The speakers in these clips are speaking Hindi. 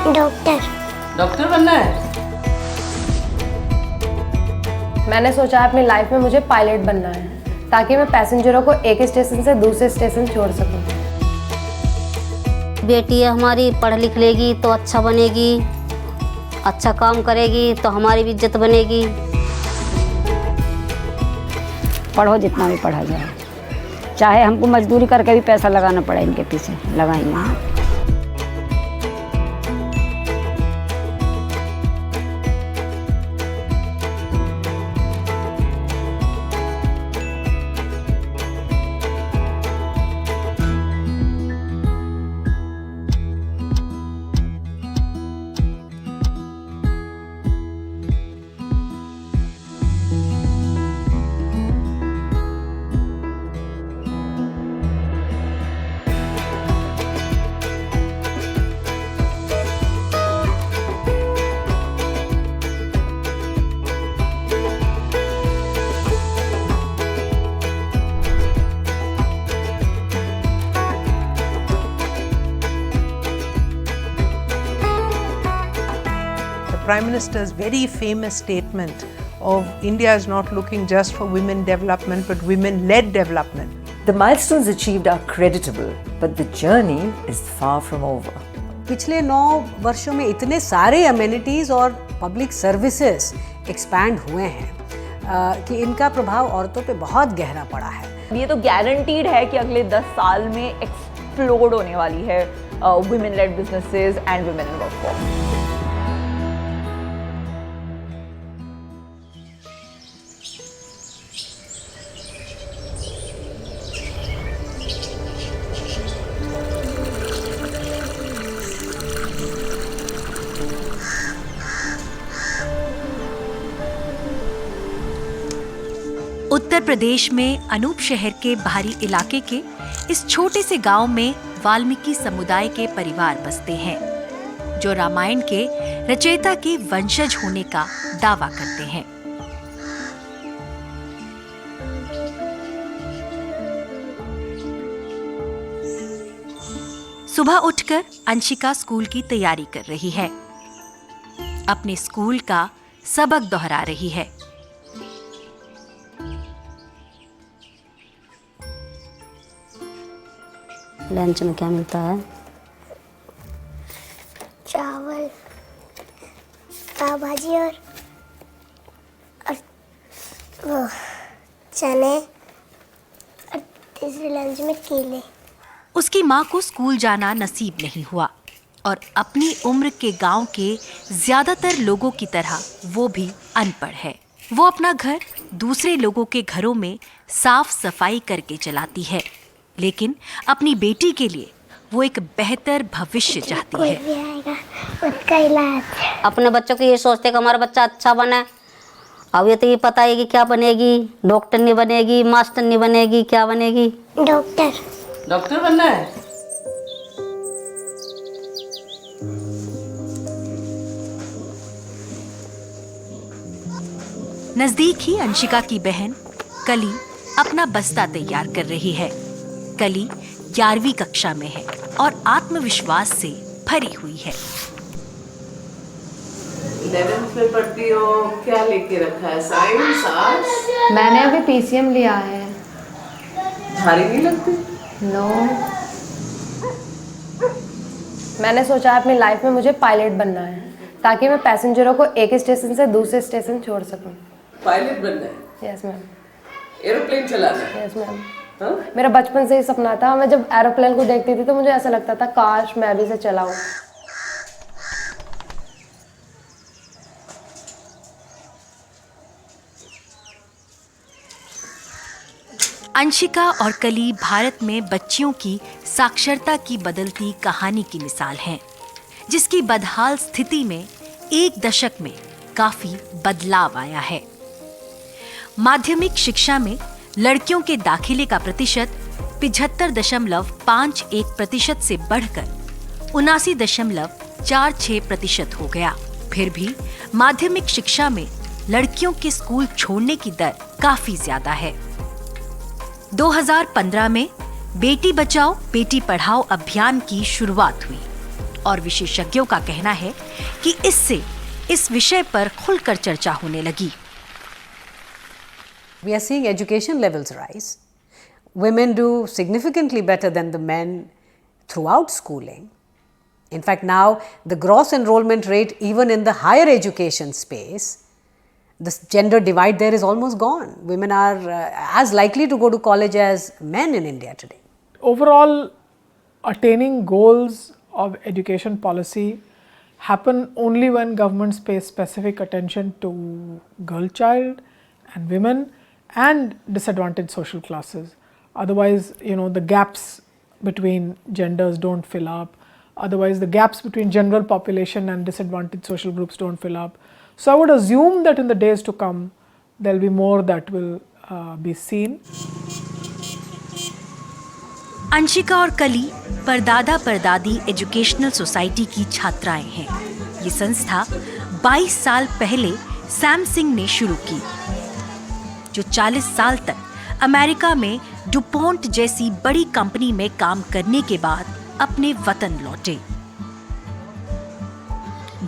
डॉक्टर। डॉक्टर बनना है? मैंने सोचा अपनी लाइफ में मुझे पायलट बनना है, ताकि मैं पैसेंजरों को एक स्टेशन से दूसरे स्टेशन छोड़ सकूं। बेटी है हमारी, पढ़ लिख लेगी तो अच्छा बनेगी, अच्छा काम करेगी तो हमारी भी इज्जत बनेगी। पढ़ो जितना भी पढ़ा जाए, चाहे हमको मजदूरी करके भी पैसा लगाना पड़े, इनके पीछे लगाएंगे। Prime Minister's very famous statement of India is not looking just for women development but women-led development. The milestones achieved are creditable, but the journey is far from over. पिछले 9 वर्षों में इतने सारे अमेनिटीज़ और पब्लिक सर्विसेज एक्सपैंड हुए हैं कि इनका प्रभाव औरतों पे बहुत गहरा पड़ा है। ये तो गारंटीड है कि अगले 10 साल में एक्सप्लोड होने वाली है women led businesses and women in workforce. Uttar Pradesh में अनूप शहर के बाहरी इलाके के इस छोटे से गांव में वाल्मीकि समुदाय के परिवार बसते हैं, जो रामायण के रचयिता के वंशज होने का दावा करते हैं। सुबह उठकर अंशिका स्कूल की तैयारी कर रही है, अपने स्कूल का सबक दोहरा रही है। लंच में क्या मिलता है? चावल, पाव भाजी और वो चने, और तीसरे लंच में केले। उसकी माँ को स्कूल जाना नसीब नहीं हुआ और अपनी उम्र के गांव के ज्यादातर लोगों की तरह वो भी अनपढ़ है। वो अपना घर दूसरे लोगों के घरों में साफ सफाई करके चलाती है, लेकिन अपनी बेटी के लिए वो एक बेहतर भविष्य चाहती है। कोई भी आएगा, उसका इलाज। अपने बच्चों को ये सोचते कि हमारा बच्चा अच्छा बने। अब ये तो ये पता है कि क्या बनेगी, डॉक्टर नहीं बनेगी, मास्टर नहीं बनेगी, क्या बनेगी? डॉक्टर। डॉक्टर बनना है? नजदीक ही अंशिका की बहन कली अपना बस्ता तैयार कर रही है। कली 11वीं कक्षा में है और आत्मविश्वास से भरी हुई है। 11th में पढ़ती हो, क्या लेके रखा है? Science, arts? मैंने अभी पीसीएम लिया है। भारी नहीं लगती? नो। मैंने सोचा अपनी लाइफ में मुझे पायलट बनना है, ताकि मैं पैसेंजरों को एक स्टेशन से दूसरे स्टेशन छोड़ सकूं। पायलट बनना है? Yes ma'am. एरोप्लेन चलाना है? Yes ma'am. हाँ? मेरा बचपन से ही सपना था। मैं जब एरोप्लेन को देखती थी तो मुझे ऐसा लगता था काश मैं भी इसे चलाऊं। अंशिका और कली भारत में बच्चियों की साक्षरता की बदलती कहानी की मिसाल हैं, जिसकी बदहाल स्थिति में एक दशक में काफी बदलाव आया है। माध्यमिक शिक्षा में लड़कियों के दाखिले का प्रतिशत 75.51% से बढ़कर 79.46% हो गया। फिर भी माध्यमिक शिक्षा में लड़कियों के स्कूल छोड़ने की दर काफी ज्यादा है। 2015 में बेटी बचाओ बेटी पढ़ाओ अभियान की शुरुआत हुई और विशेषज्ञों का कहना है कि इससे इस विषय पर खुलकर चर्चा होने लगी। We are seeing education levels rise. Women do significantly better than the men throughout schooling. In fact, now the gross enrollment rate, even in the higher education space, the gender divide there is almost gone. Women are as likely to go to college as men in India today. Overall, attaining goals of education policy happen only when governments pay specific attention to girl child and women and disadvantaged social classes. Otherwise, the gaps between genders don't fill up. Otherwise, the gaps between general population and disadvantaged social groups don't fill up. So I would assume that in the days to come, there will be more that will be seen. Anshika और कली परदादा परदादी एजुकेशनल सोसाइटी की छात्राएं हैं। ये संस्था 22 साल पहले सैम सिंह ने शुरू की, जो 40 साल तक अमेरिका में डुपोंट जैसी बड़ी कंपनी में काम करने के बाद अपने वतन लौटे।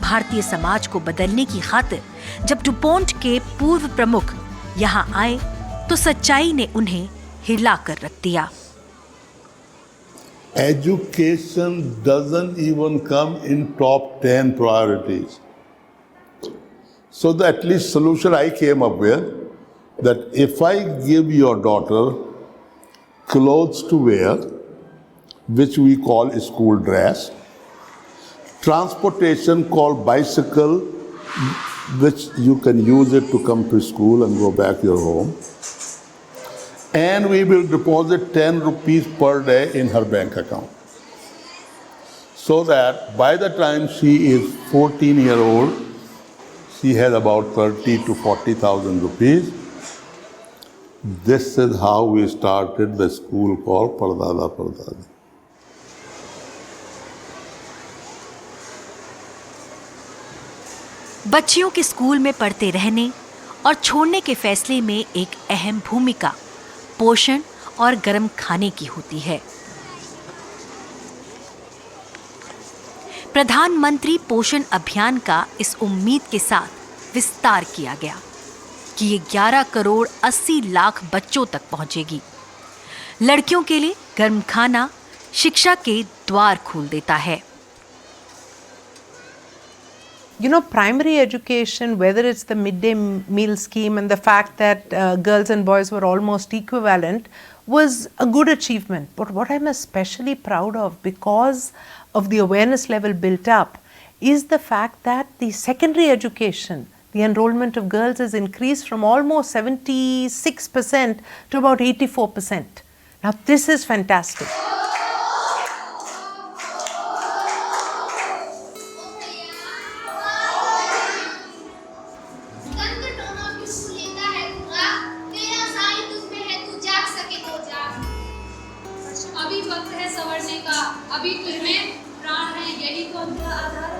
भारतीय समाज को बदलने की खातिर जब डुपोंट के पूर्व प्रमुख यहाँ आए तो सच्चाई ने उन्हें हिला कर रख दिया। Education doesn't even come in top 10 priorities. So the at least solution I came up with, that if I give your daughter clothes to wear, which we call school dress, transportation called bicycle, which you can use it to come to school and go back to your home, and we will deposit 10 rupees per day in her bank account, so that by the time she is 14-year-old, she has about 30 to 40,000 rupees. This is how we started the school called Pardada Pardadi. बच्चियों के स्कूल में पढ़ते रहने और छोड़ने के फैसले में एक अहम भूमिका पोषण और गर्म खाने की होती है। प्रधानमंत्री पोषण अभियान का इस उम्मीद के साथ विस्तार किया गया कि ये 11 करोड़ 80 लाख बच्चों तक पहुंचेगी। लड़कियों के लिए गर्म खाना शिक्षा के द्वार खोल देता है। Primary education, whether it's the midday meal scheme and the fact that girls and boys were almost equivalent, was a good achievement. But what I'm especially proud of, because of the awareness level built up, is the fact that the secondary education, the enrollment of girls has increased from almost 76% to about 84%. Now this is fantastic.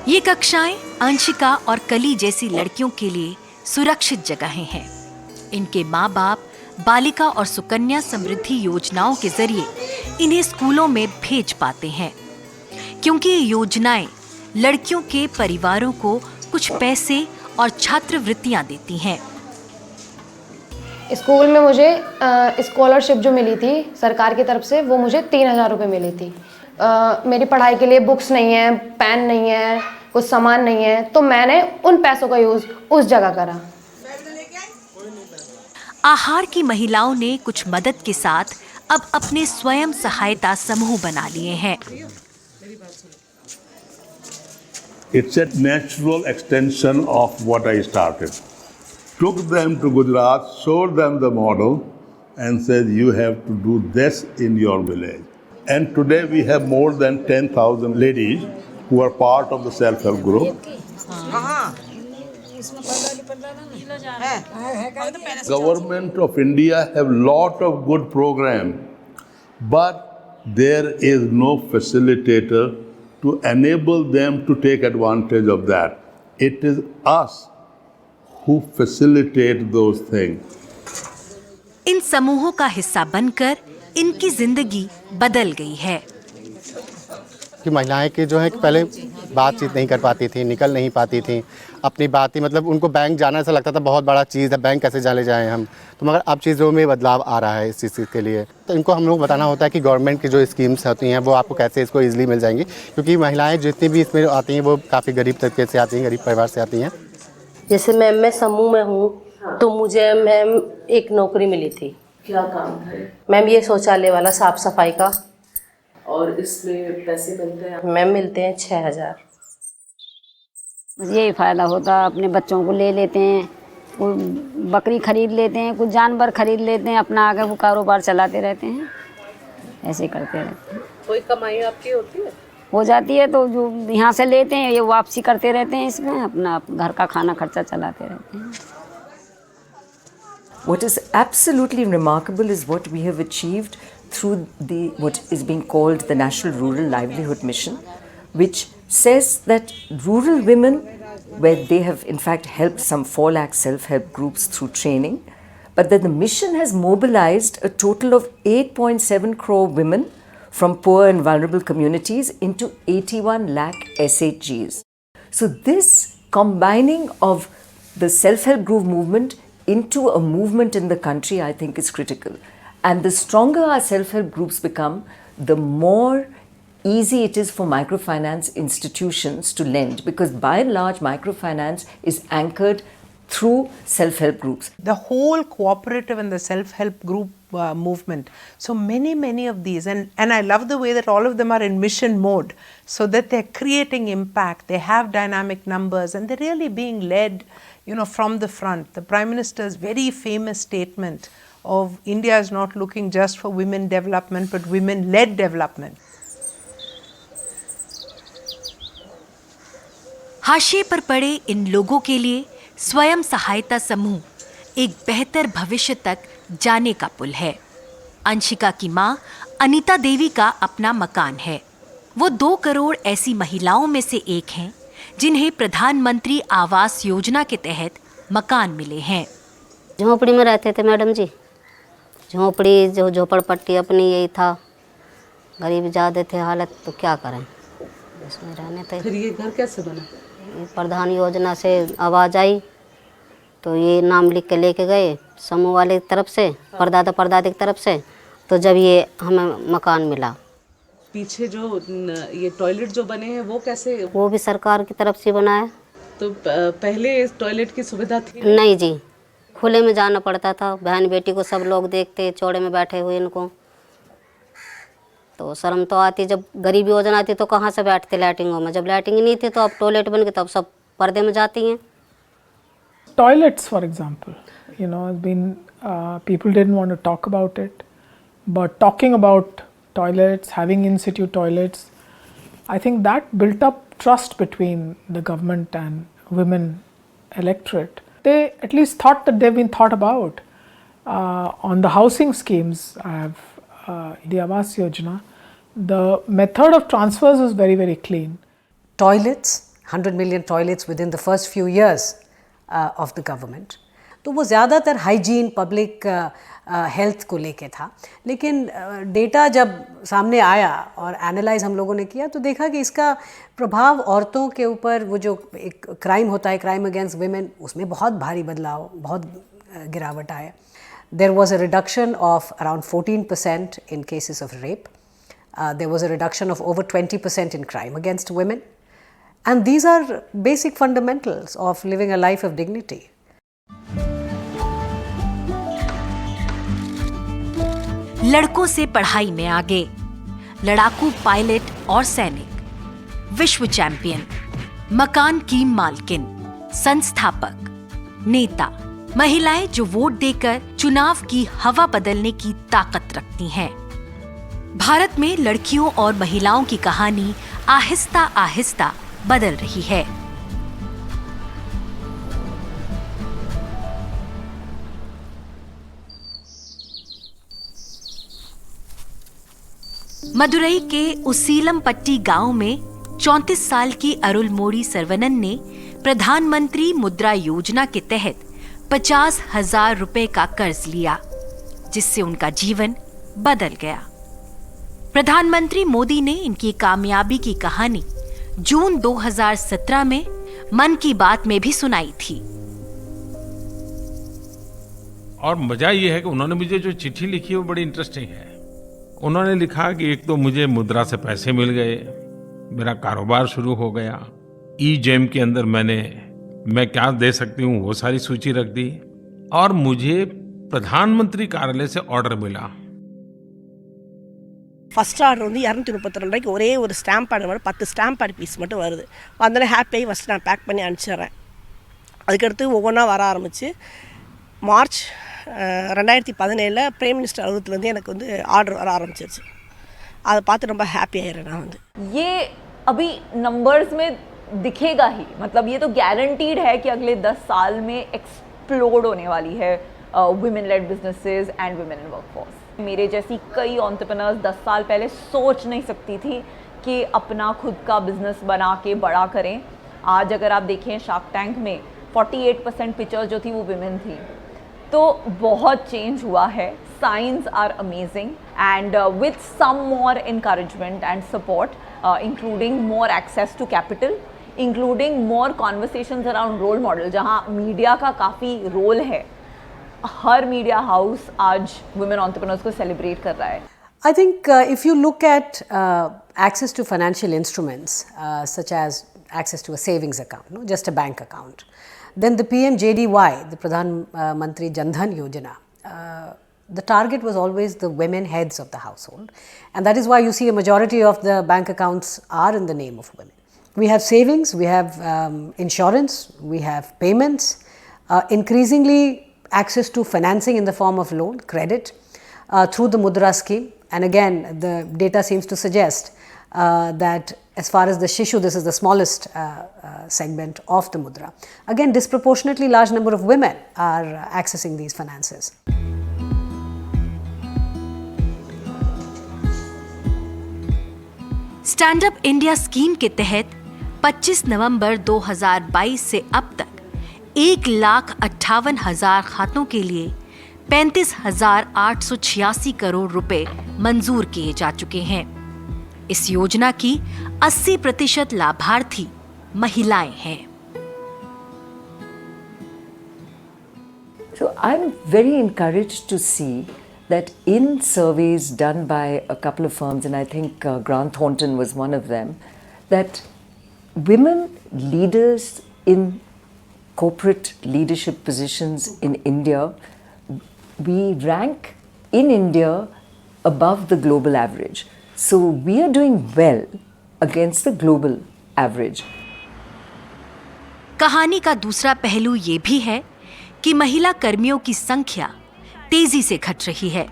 ये कक्षाएं अंशिका और कली जैसी लड़कियों के लिए सुरक्षित जगहें हैं। इनके माँ बाप बालिका और सुकन्या समृद्धि योजनाओं के जरिए इन्हें स्कूलों में भेज पाते हैं, क्योंकि ये योजनाएं लड़कियों के परिवारों को कुछ पैसे और छात्रवृत्तियां देती हैं। स्कूल में मुझे स्कॉलरशिप जो मिली थी सरकार की तरफ से, वो मुझे 3,000 रुपये मिली थी। मेरी पढ़ाई के लिए बुक्स नहीं है, पेन नहीं है, कुछ सामान नहीं है, तो मैंने उन पैसों का यूज़ उस जगह करा। आहार की महिलाओं ने कुछ मदद के साथ अब अपने स्वयं सहायता समूह बना लिए हैं। It's a natural extension of what I started. Took them to Gujarat, showed them the model, and said, you have to do this in your village. And today we have more than 10,000 ladies who are part of the self-help group. Government of India have lot of good program, but there is no facilitator to enable them to take advantage of that. It is us who facilitate those things. इन समूहों का हिस्सा बनकर इनकी जिंदगी बदल गई है। कि महिलाएं की जो है कि पहले बातचीत नहीं कर पाती थी, निकल नहीं पाती थी अपनी बात ही, मतलब उनको बैंक जाना ऐसा लगता था बहुत बड़ा चीज़ है, बैंक कैसे चले जाएं हम। तो मगर अब चीज़ों में बदलाव आ रहा है इस चीज़ के लिए। तो इनको हम लोग बताना होता है कि गवर्नमेंट की जो स्कीम्स होती हैं वो आपको कैसे इसको ईजिली मिल जाएंगी, क्योंकि महिलाएँ जितनी भी इसमें आती हैं वो काफ़ी गरीब तबके से आती हैं, गरीब परिवार से आती हैं। जैसे मैम मैं समूह में हूँ तो मुझे मैम एक नौकरी मिली थी। क्या काम है मैम? ये शौचालय वाला, साफ सफाई का। और इसमें पैसे मिलते हैं? मैम मिलते हैं 6000। यही फ़ायदा होता है, अपने बच्चों को ले लेते हैं, कोई बकरी खरीद लेते हैं, कुछ जानवर खरीद लेते हैं, अपना आगे वो कारोबार चलाते रहते हैं, ऐसे करते रहते हैं। कोई कमाई आपकी होती है? हो जाती है तो जो यहाँ से लेते हैं ये वापसी करते रहते हैं, इसमें अपना घर का खाना खर्चा चलाते रहते हैं। What is absolutely remarkable is what we have achieved through what is being called the National Rural Livelihood Mission, which says that rural women, where they have in fact helped some 4 lakh self-help groups through training, but that the mission has mobilized a total of 8.7 crore women from poor and vulnerable communities into 81 lakh SHGs. So this combining of the self-help group movement into a movement in the country, I think, is critical. And the stronger our self-help groups become, the more easy it is for microfinance institutions to lend, because by and large microfinance is anchored through self-help groups. The whole cooperative and the self-help group movement, so many of these, and I love the way that all of them are in mission mode, so that they're creating impact, they have dynamic numbers, and they're really being led, you know, from the front. The Prime Minister's very famous statement of India is not looking just for women development but women-led development. हाशिए पर पड़े इन लोगों के लिए स्वयं सहायता समूह एक बेहतर भविष्य तक जाने का पुल है। अंशिका की मां अनीता देवी का अपना मकान है। वो 2 करोड़ ऐसी महिलाओं में से एक हैं जिन्हें प्रधानमंत्री आवास योजना के तहत मकान मिले हैं। झोपड़ी में रहते थे मैडम जी, झोपड़ी जो झोपड़पट्टी अपनी यही था, गरीब ज़्यादा थे हालत, तो क्या करें, इसमें रहने थे। फिर ये घर कैसे बना? प्रधान योजना से आवाज़ आई तो ये नाम लिख के लेके गए समूह वाले की तरफ से, परदादा परदादी की तरफ से, तो जब ये हमें मकान मिला। पीछे जो ये टॉयलेट जो बने हैं वो कैसे? वो भी सरकार की तरफ से बना है। तो पहले टॉयलेट की सुविधा थी? नहीं जी, खुले में जाना पड़ता था, बहन बेटी को सब लोग देखते चौड़े में बैठे हुए इनको, तो शर्म तो आती। जब गरीब योजना आती तो कहाँ से बैठते लैट्रिनों में, जब लैट्रिन नहीं थी तो अब टॉयलेट बन गए तब सब पर्दे में जाती हैं। Toilets, for example, you know, has been people didn't want to talk about it, but talking about toilets, having in situ toilets, I think that built up trust between the government and women electorate. They at least thought that they've been thought about. On the housing schemes, I have the Awas Yojana, the method of transfers is very, very clean. Toilets, 100 million toilets within the first few years of the government. तो वो ज़्यादातर हाइजीन, पब्लिक हेल्थ को लेके था, लेकिन डेटा जब सामने आया और एनालाइज हम लोगों ने किया तो देखा कि इसका प्रभाव औरतों के ऊपर, वो जो एक क्राइम होता है, क्राइम अगेंस्ट वुमेन, उसमें बहुत भारी बदलाव, बहुत गिरावट आया। There was a reduction of around 14% in cases of rape. There was a reduction of over 20% in crime against women. And these are basic fundamentals of living a life of dignity. लड़कों से पढ़ाई में आगे, लड़ाकू पायलट और सैनिक, विश्व चैंपियन, मकान की मालकिन, संस्थापक, नेता, महिलाएं जो वोट देकर चुनाव की हवा बदलने की ताकत रखती हैं। भारत में लड़कियों और महिलाओं की कहानी आहिस्ता आहिस्ता बदल रही है। मदुरई के उसीलमपट्टी गांव में 34 साल की अरुलमोड़ी सर्वनन ने प्रधानमंत्री मुद्रा योजना के तहत 50,000 रुपए का कर्ज लिया, जिससे उनका जीवन बदल गया। प्रधानमंत्री मोदी ने इनकी कामयाबी की कहानी जून 2017 में मन की बात में भी सुनाई थी। और मजा ये है कि उन्होंने मुझे जो चिट्ठी लिखी है वो बड़ी इंटरेस्टिंग है। उन्होंने लिखा कि एक तो मुझे मुद्रा से पैसे मिल गए, मेरा कारोबार शुरू हो गया, ई-जेम के अंदर मैं क्या दे सकती हूँ वो सारी सूची रख दी, और मुझे प्रधानमंत्री कार्यालय से ऑर्डर मिला। ஃபஸ்ட் ஆர்டர் வந்து 232 ரூபாய்க்கு ஒரே ஒரு ஸ்டாம்ப் பேட் மட்டும் 10 ஸ்டாம்ப் பேட் பீஸ் மட்டும் வருது. அதனால ஹாப்பியாகி ஃபஸ்ட்டு நான் பேக் பண்ணி அனுப்பிச்சிடுறேன். அதுக்கடுத்து ஒவ்வொன்றா வர ஆரம்பிச்சு மார்ச் 2017 பிரைம் மினிஸ்டர் அலுவலகத்துலேருந்து எனக்கு வந்து ஆர்டர் வர ஆரம்பிச்சிருச்சு. அதை பார்த்து ரொம்ப ஹாப்பி ஆயிடுறேன் நான் வந்து. ये अभी नंबर्स में दिखेगा ही, मतलब ये तो गारंटीड है कि अगले 10 साल में एक्सप्लोड होने वाली है women led businesses and women in workforce. मेरे जैसी कई एंटरप्रेन्योर्स 10 साल पहले सोच नहीं सकती थी कि अपना खुद का बिजनेस बना के बड़ा करें। आज अगर आप देखें शार्क टैंक में 48% पिक्चर्स जो थी वो विमेन थी, तो बहुत चेंज हुआ है। Science are amazing and with some more encouragement and support, including more access to capital, including more conversations around role model, जहाँ मीडिया का काफ़ी रोल है। हर मीडिया हाउस आज वुमेन एंटरप्रेन्योर्स को सेलिब्रेट कर रहा है। I think if you look at access to financial instruments such as access to a savings account, no, just a bank account, then the PMJDY, the Pradhan Mantri Jan Dhan Yojana, the target was always the women heads of the household, and that is why you see a majority of the bank accounts are in the name of women. We have savings, we have insurance, we have payments, increasingly access to financing in the form of loan, credit, through the Mudra scheme. And again, the data seems to suggest that as far as the Shishu, this is the smallest segment of the Mudra. Again, disproportionately large number of women are accessing these finances. Stand up India scheme के तहत 25 नवंबर 2022 से अब तक 1,58,000 खातों के लिए 35,886 करोड़ रुपए मंजूर किए जा चुके हैं। इस योजना की 80% लाभार्थी महिलाएं हैं। So I'm very encouraged to see that in surveys done by a couple of firms, and I think Grant Thornton was one of them, that women leaders in corporate leadership positions in India, we rank in India above the global average. So we are doing well against the global average. कहानी का दूसरा पहलू ये भी है कि महिला कर्मियों की संख्या तेजी से घट रही है।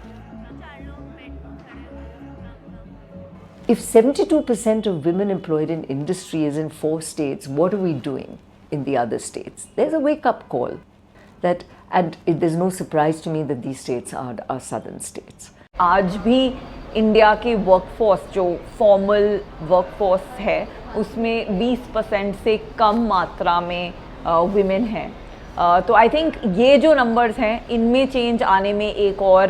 If 72% of women employed in industry is in 4 states, what are we doing in the other states? There's a wake-up call that, and there's no surprise to me that these states are southern states. आज भी इंडिया के वर्कफोर्स जो फॉर्मल वर्कफोर्स है उसमें 20% से कम मात्रा में विमेन हैं। तो आई थिंक ये जो नंबर्स हैं इनमें चेंज आने में एक और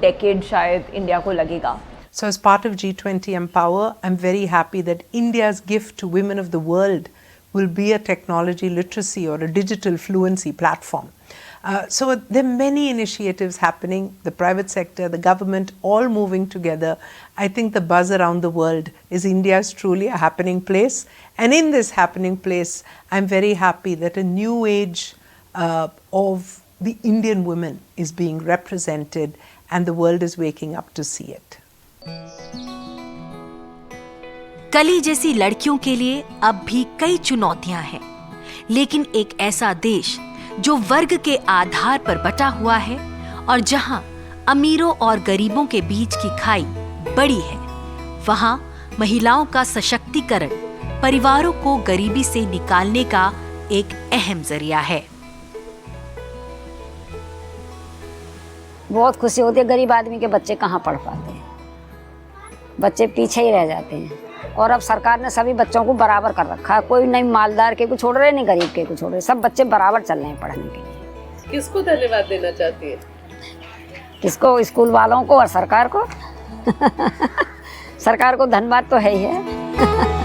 डेकेड शायद इंडिया को लगेगा। So as part of G20 Empower, I'm very happy that India's gift to women of the world will be a technology literacy or a digital fluency platform. So there are many initiatives happening, the private sector, the government, all moving together. I think the buzz around the world is India is truly a happening place. And in this happening place, I'm very happy that a new age of the Indian women is being represented and the world is waking up to see it. कली जैसी लड़कियों के लिए अब भी कई चुनौतियां हैं, लेकिन एक ऐसा देश जो वर्ग के आधार पर बटा हुआ है और जहां अमीरों और गरीबों के बीच की खाई बड़ी है, वहां महिलाओं का सशक्तिकरण परिवारों को गरीबी से निकालने का एक अहम जरिया है। बहुत खुशी होती है, गरीब आदमी के बच्चे कहाँ पढ़ पाते हैं, बच्चे पीछे ही रह जाते हैं। और अब सरकार ने सभी बच्चों को बराबर कर रखा है, कोई नहीं मालदार के को छोड़ रहे नहीं गरीब के को छोड़ रहे, सब बच्चे बराबर चल रहे हैं पढ़ने के लिए। किसको धन्यवाद देना चाहती है? किसको? स्कूल वालों को और सरकार को। सरकार को धन्यवाद तो है ही है।